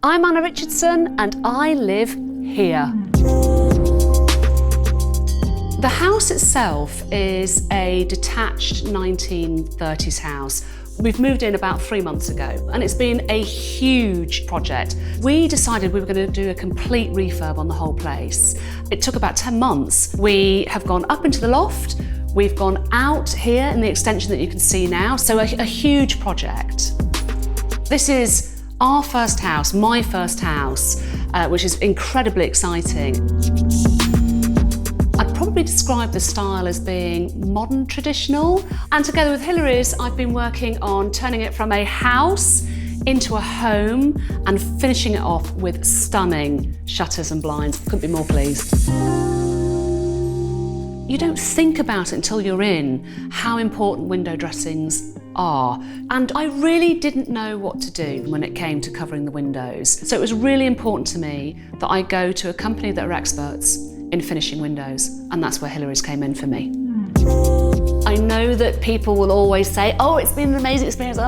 I'm Anna Richardson and I live here. The house itself is a detached 1930s house. We've moved in about 3 months ago and it's been a huge project. We decided we were going to do a complete refurb on the whole place. It took about 10 months. We have gone up into the loft, we've gone out here in the extension that you can see now, so a huge project. This is our first house, my first house, which is incredibly exciting. I'd probably describe the style as being modern traditional, and together with Hilary's I've been working on turning it from a house into a home and finishing it off with stunning shutters and blinds. Couldn't be more pleased. You don't think about it until you're in how important window dressings are, and I really didn't know what to do when it came to covering the windows. So it was really important to me that I go to a company that are experts in finishing windows, and that's where Hilary's came in for me. I know that people will always say, oh, it's been an amazing experience,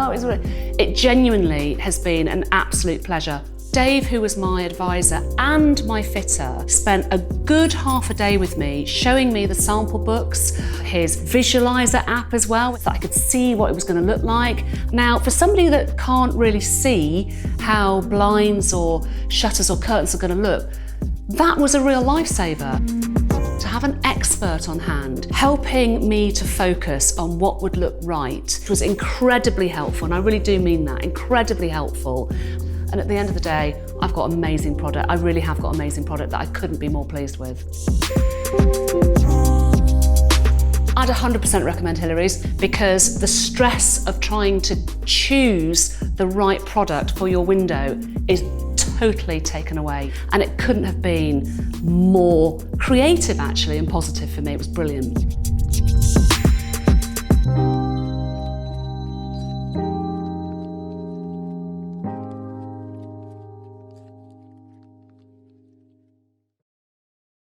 it genuinely has been an absolute pleasure. Dave, who was my advisor and my fitter, spent a good half a day with me showing me the sample books, his visualizer app as well, so I could see what it was going to look like. Now, for somebody that can't really see how blinds or shutters or curtains are going to look, that was a real lifesaver. To have an expert on hand helping me to focus on what would look right was incredibly helpful, and I really do mean that, incredibly helpful. And at the end of the day, I've got an amazing product. I really have got an amazing product that I couldn't be more pleased with. I'd 100% recommend Hilary's because the stress of trying to choose the right product for your window is totally taken away, and it couldn't have been more creative actually and positive for me. It was brilliant.